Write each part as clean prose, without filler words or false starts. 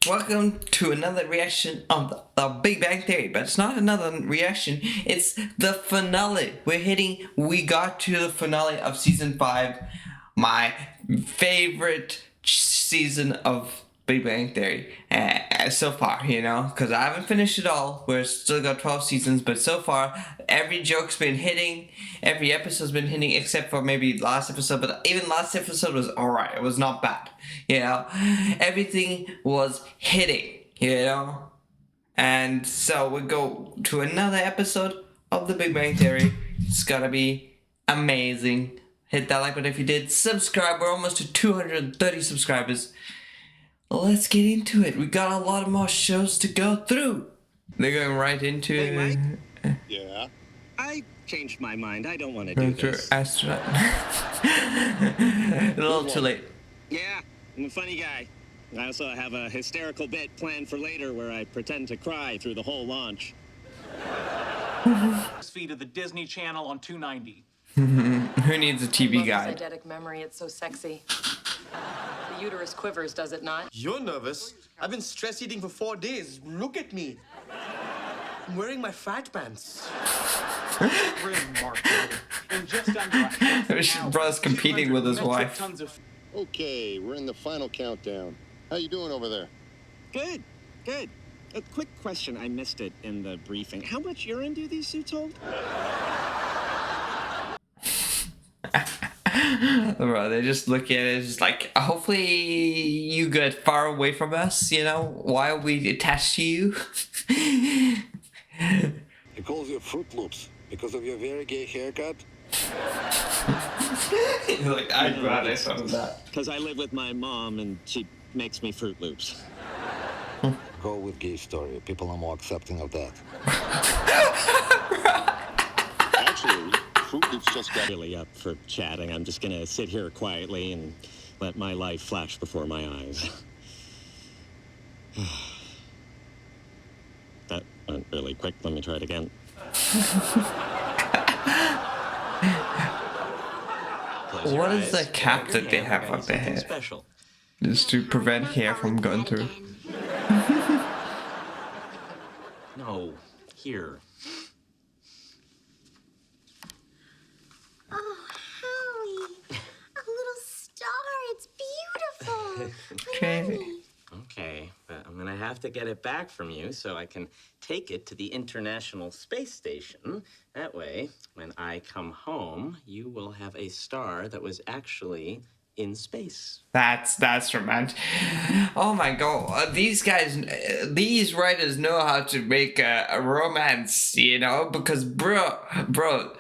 Welcome to another reaction of the Big Bang Theory, but it's not another reaction, it's the finale. We got to the finale of season 5, my favorite season of Big Bang Theory so far, because I haven't finished it all. We're still got 12 seasons, but so far, every joke's been hitting, every episode's been hitting, except for maybe last episode, but even last episode was alright, it was not bad, everything was hitting, and so we go to another episode of the Big Bang Theory. It's gonna be amazing. Hit that like button if you did, subscribe, we're almost to 230 subscribers. Let's get into it. We got a lot of more shows to go through. They're going right into... Hey, Mike? Yeah? I changed my mind. I don't want to do this. Astronaut. A little too late. Yeah, I'm a funny guy. I also have a hysterical bit planned for later where I pretend to cry through the whole launch. Feed of the Disney Channel on 290. Who needs a TV guide? Eidetic memory, it's so sexy. The uterus quivers, does it not? You're nervous. I've been stress eating for 4 days. Look at me. I'm wearing my fat pants. Remarkable. In just under a half an hour, Brother's competing with his 200 metric wife. tons of Okay, we're in the final countdown. How you doing over there? Good, good. A quick question. I missed it in the briefing. How much urine do these suits hold? Bro, they just look at it just like, hopefully you get far away from us, Why are we attached to you? He calls you Fruit Loops because of your very gay haircut. He's like, I'd rather some of that. Because I live with my mom and she makes me Fruit Loops. Go with gay story. People are more accepting of that. Actually, Fruit Loops just got... Really up for chatting. I'm just gonna sit here quietly and let my life flash before my eyes. That went really quick. Let me try it again. What is the cap that they have on their head? Special. Just to prevent hair from going through. No, here. Oh, Howie, a little star. It's beautiful. Crazy. Okay, but I'm gonna have to get it back from you so I can take it to the International Space Station. That way, when I come home, you will have a star that was actually in space. That's romantic. Oh my god, these writers know how to make a romance, because bro,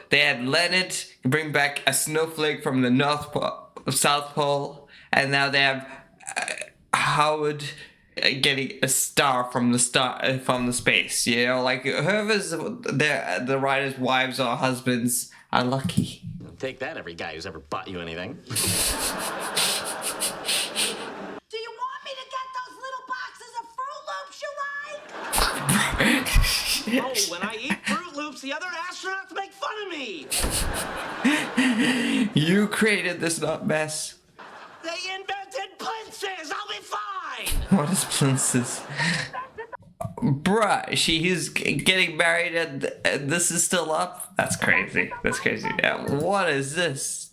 they had Leonard bring back a snowflake from the South Pole, and now they have Howard getting a star from the space. Whoever's the writers' wives or husbands are lucky. Take that, every guy who's ever bought you anything. Do you want me to get those little boxes of Fruit Loops you like? Oh, when I eat Fruit Loops, the other astronauts make fun of me. You created this mess. They invented plinces. I'll be fine. What is Princess? Bruh, he's getting married and this is still up? That's crazy. That's crazy. What is this?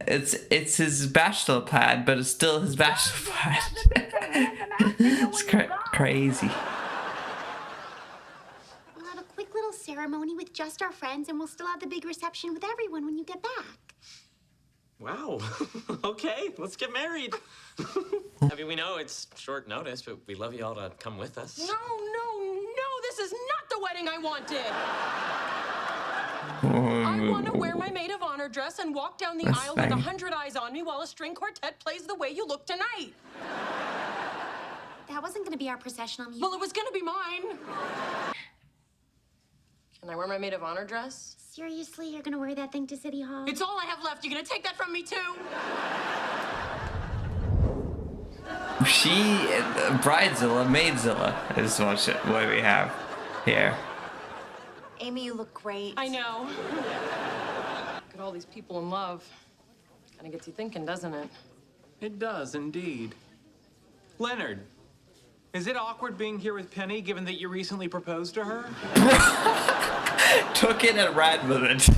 It's his bachelor pad, but it's still his bachelor pad. It's crazy. We'll have a quick little ceremony with just our friends, and we'll still have the big reception with everyone when you get back. Wow. Okay, let's get married. We know it's short notice, but we'd love you all to come with us. No, this is not the wedding I wanted. I want to wear my maid of honor dress and walk down the aisle with 100 eyes on me while a string quartet plays The Way You Look Tonight. That wasn't going to be our processional music. Well, it was going to be mine. Can I wear my maid of honor dress? Seriously, you're going to wear that thing to City Hall? It's all I have left. You're going to take that from me, too? Bridezilla, Maidzilla is what we have here. Amy, you look great. I know. Look at all these people in love. Kind of gets you thinking, doesn't it? It does, indeed. Leonard, is it awkward being here with Penny, given that you recently proposed to her? Took it and ran with it.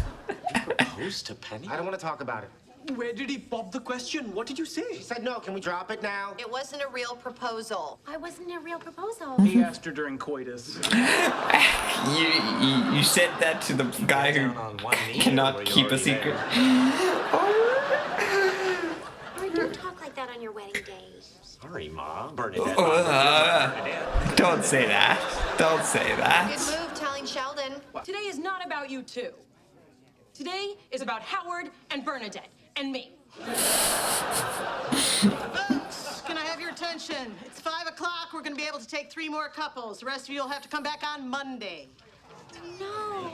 Proposed to Penny? I don't want to talk about it. Where did he pop the question? What did you say? She said no. Can we drop it now? It wasn't a real proposal. Why wasn't it a real proposal? He asked her during coitus. You said that to the guy who Down on one knee, or cannot were you keep a already secret. Or don't talk like that on your wedding day. Sorry, Ma. Bernadette. Don't say that. Don't say Good that. move telling Sheldon. Today is not about you two. Today is about Howard and Bernadette and me. Folks, can I have your attention? It's 5 o'clock. We're going to be able to take 3 more couples. The rest of you will have to come back on Monday. No.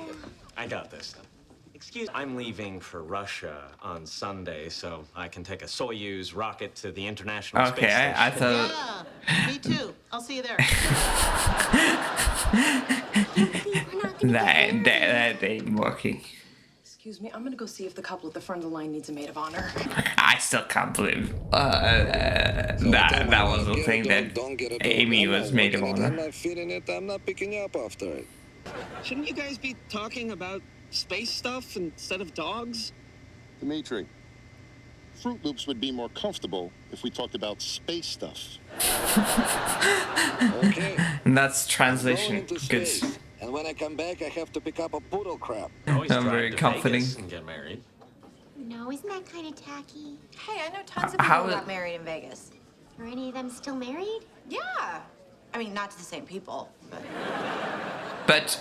I got this. Excuse me. I'm leaving for Russia on Sunday, so I can take a Soyuz rocket to the International Space Okay, Station. I thought. Yeah, me too. I'll see you there. We're not gonna get married. That ain't working. Excuse me, I'm gonna go see if the couple at the front of the line needs a maid of honor. I still can't believe that was the thing that Amy was made of I'm honor. not feeling it. I'm not picking up after it. Shouldn't you guys be talking about space stuff instead of dogs? Dimitri, Fruit Loops would be more comfortable if we talked about space stuff. Okay. And that's Going translation. into Good. space. And when I come back, I have to pick up a poodle crap. Always I'm drive very to comforting. Vegas and get married. No, isn't that kind of tacky? Hey, I know tons of How people who is- got married in Vegas. Are any of them still married? Yeah. I mean, not to the same people, but... But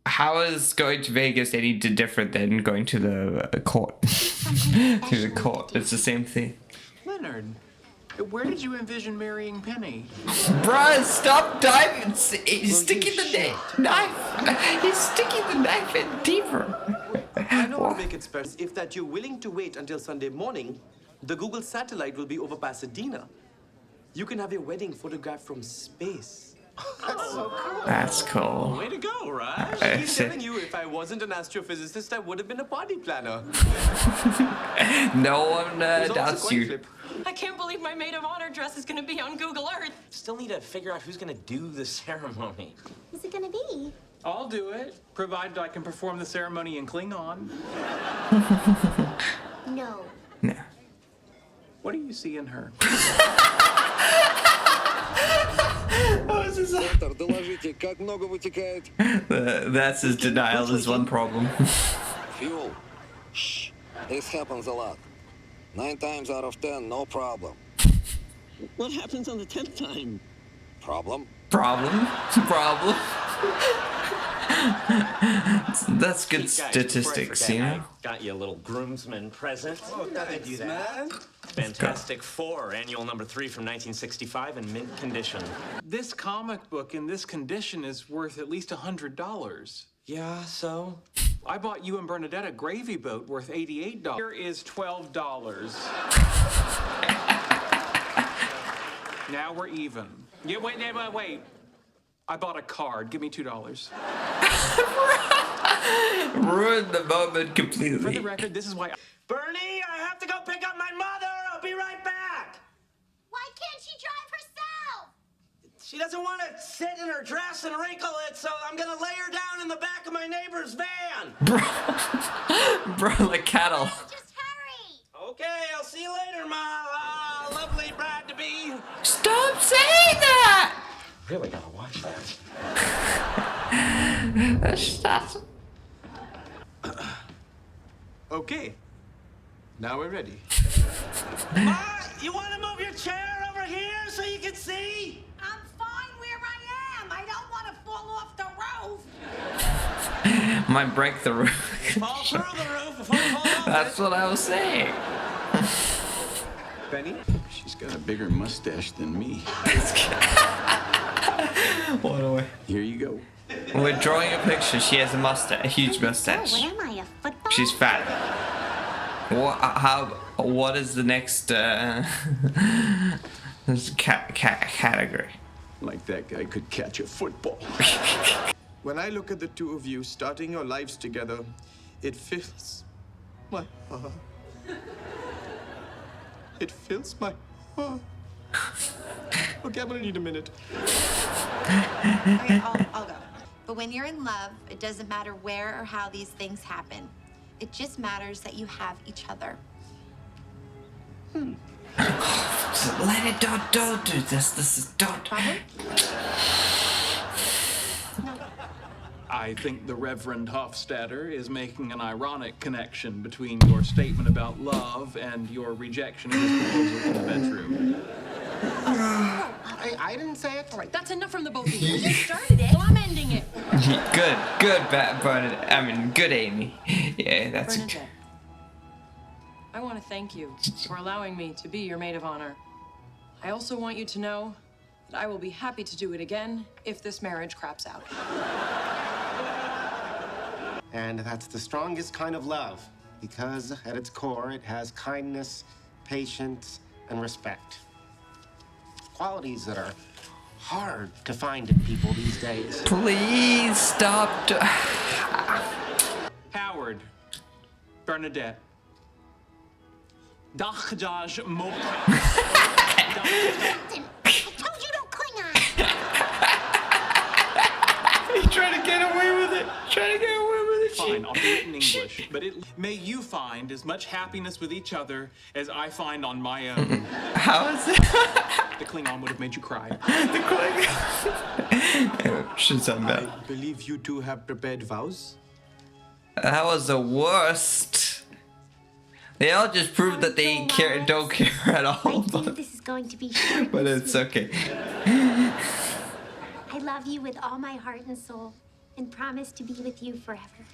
how is going to Vegas any different than going to the court? To the court, it's the same thing. Leonard, where did you envision marrying Penny? Bruh, stop diving! He's sticking the knife. He's sticking the knife in deeper. I know what will make it special. If that you're willing to wait until Sunday morning, the Google satellite will be over Pasadena. You can have your wedding photographed from space. That's so cool. That's cool. Way to go, Raj. I keep telling you, if I wasn't an astrophysicist, I would have been a party planner. No one There's always a doubts coin you. flip. I can't believe my maid of honor dress is gonna be on Google Earth. Still need to figure out who's gonna do the ceremony. Who's it gonna be? I'll do it, provided I can perform the ceremony in Klingon. No. No. What do you see in her? Доктор, доложите, как много вытекает? That's his denial. Is one problem. Fuel. Shh. This happens a lot. 9 times out of 10, no problem. What happens on the 10th time? Problem? Problem. That's good Guys, statistics, before I you forget, know. I got you a little groomsman present. Oh, thanks, man. Fantastic Four, annual number 3 from 1965 in mint condition. This comic book in this condition is worth at least $100. Yeah, so? I bought you and Bernadette a gravy boat worth $88. Here is $12. Now we're even. Yeah, wait. I bought a card. Give me $2. Ruined the moment For the completely. record, this is why. Bernie, I have to go pick up my mother. I'll be right back. Why can't she drive herself? She doesn't want to sit in her dress and wrinkle it, so I'm gonna lay her down in the back of my neighbor's van. Bro, like cattle. Just hurry. Okay, I'll see you later, Ma. Lovely bride to be. Stop saying that. Really gotta watch that. That's Okay. Now we're ready. Ma, you want to move your chair over here so you can see? I'm fine where I am. I don't want to fall off the roof. might break the roof. Fall through the roof before you fall off. That's what I was saying. Benny? She's got a bigger mustache than me. What away. Here you go. We're drawing a picture. She has a mustache, a huge mustache. What am I, a football? She's fat. What is the next category? Like that guy could catch a football. When I look at the two of you starting your lives together, it fills my heart. It fills my Okay, I'm gonna need a minute. Okay, I'll go. But when you're in love, it doesn't matter where or how these things happen. It just matters that you have each other. Let it, don't do this. This is, don't. I think the Reverend Hofstadter is making an ironic connection between your statement about love and your rejection of his proposal in the bedroom. I didn't say it. All right, that's enough from the both of you. You started it, so I'm ending it. Good, Bernadette. I mean, good, Amy. Yeah, that's it. Bernadette, I want to thank you for allowing me to be your maid of honor. I also want you to know that I will be happy to do it again if this marriage craps out. And that's the strongest kind of love, because at its core, it has kindness, patience, and respect. Qualities that are hard to find in people these days. Please stop. Howard, Bernadette. Dachjaj Mok. I told you don't cling on. He's trying to get away with it. Fine, I'll do it in English. But may you find as much happiness with each other as I find on my own. How is it? The Klingon would have made you cry. The Klingon. Should sound bad. I believe you two have prepared vows. That was the worst. They all just proved that they don't care at all. But this is going to be short. But it's okay. I love you with all my heart and soul, and promise to be with you forever.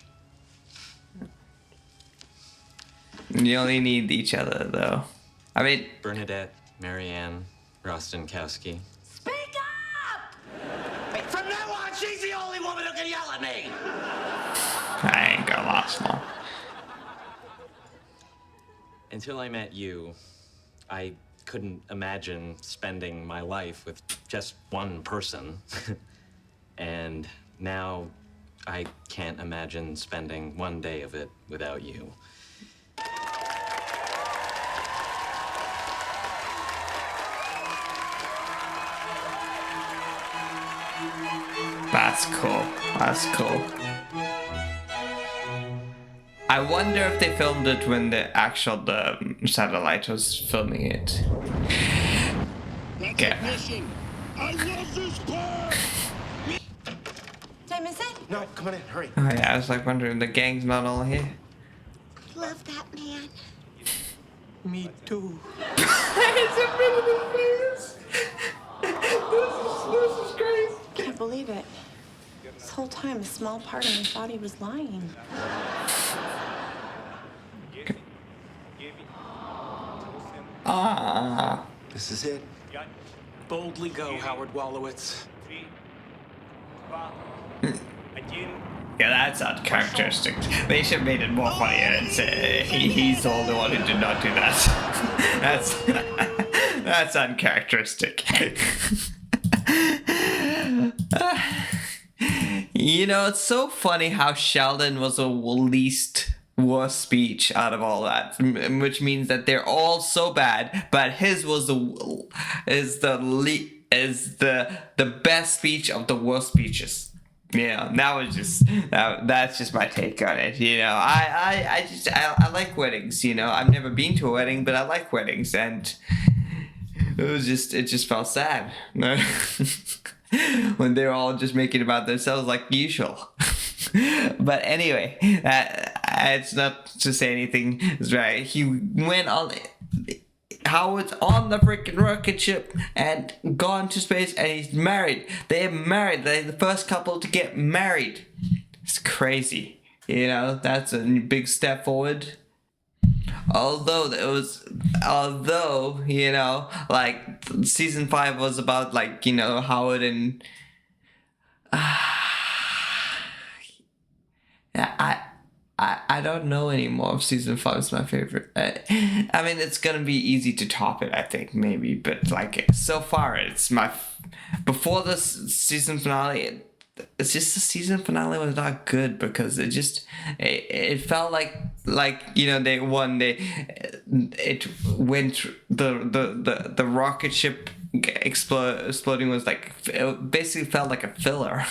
You only need each other, though. I mean, Bernadette, Marianne, Rostenkowski. Speak up! Hey, from now on, she's the only woman who can yell at me! I ain't gonna last long. Until I met you, I couldn't imagine spending my life with just one person. And now I can't imagine spending one day of it without you. That's cool. That's cool. I wonder if they filmed it when the satellite was filming it. Okay. I love this part! Did I miss it? No, come on in, hurry. Oh yeah, I was like wondering, the gang's not all here. Love that man. Me too. It's a really face. This is crazy. Can't believe it. This whole time, a small part of me thought he was lying. Ah. This is it. Boldly go, Howard Wolowitz. Yeah, that's uncharacteristic. They should have made it more funny and say he's the only one who did not do that. That's uncharacteristic. You know, it's so funny how Sheldon was the least worst speech out of all that, which means that they're all so bad, but his was the best speech of the worst speeches. Yeah, that was just that's just my take on it. You know, I like weddings. You know, I've never been to a wedding, but I like weddings, and it just felt sad when they're all just making it about themselves like usual. But anyway, it's not to say anything is right. He went on. Howard's on the freaking rocket ship and gone to space, and he's married. They're married. They're the first couple to get married. It's crazy. You know, that's a big step forward. Although, you know, like, season 5 was about, like, you know, Howard and... I don't know anymore if season 5 is my favorite. I mean, it's gonna be easy to top it, I think, maybe. But, like, so far, it's my... Before the season finale, it's just the season finale was not good because it just... It felt like, you know, it went the rocket ship exploding was like, it basically felt like a filler.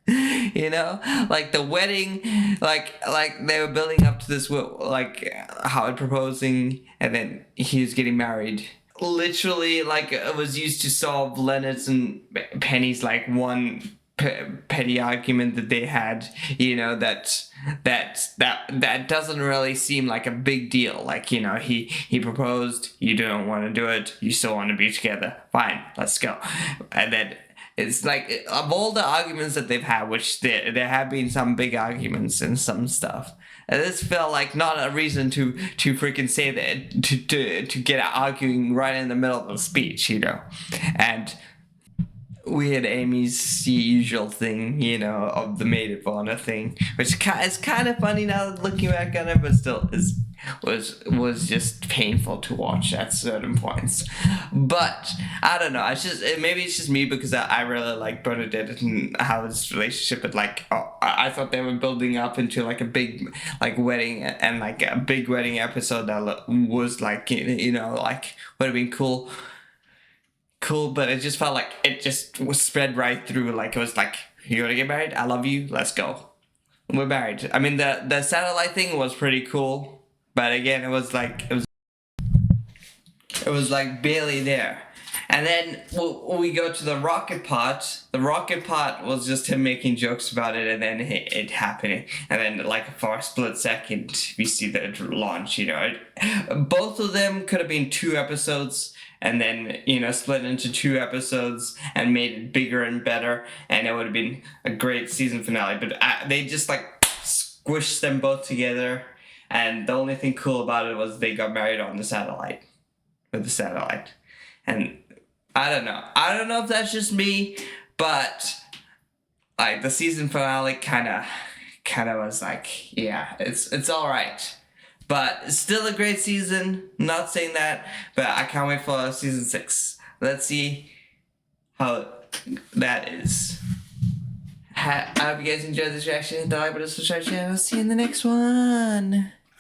You know, like the wedding, like they were building up to this, like Howard proposing, and then he was getting married. Literally, like it was used to solve Leonard's and Penny's like one petty argument that they had. You know, that doesn't really seem like a big deal. Like, you know, he proposed, you don't want to do it, you still want to be together, fine, let's go. And then it's like, of all the arguments that they've had, which there have been some big arguments and some stuff, and this felt like not a reason to freaking say that, to get arguing right in the middle of a speech, you know. And we had Amy's usual thing, you know, of the maid of honor thing, which is kind of funny now looking back on it, but still was just painful to watch at certain points. But I don't know. Maybe it's just me, because I really like Bernadette and Howard's relationship. But like, I thought they were building up into like a big like wedding, and like a big wedding episode that was like, you know, like would have been cool, but it just felt like it just was spread right through. Like it was like, you want to get married? I love you. Let's go. We're married. I mean, the satellite thing was pretty cool, but again, it was like barely there. And then we go to the rocket part. The rocket part was just him making jokes about it, and then it happening. And then, like, for a split second, we see the launch, you know. Both of them could have been 2 episodes, and then, you know, split into 2 episodes and made it bigger and better, and it would have been a great season finale. But they just, like, squished them both together, and the only thing cool about it was they got married on the satellite. With the satellite. And I don't know if that's just me, but like the season finale kind of was like, yeah, it's all right, but it's still a great season. Not saying that, but I can't wait for season 6. Let's see how that is. I hope you guys enjoyed this reaction. Hit the like button, subscribe channel. See you in the next one.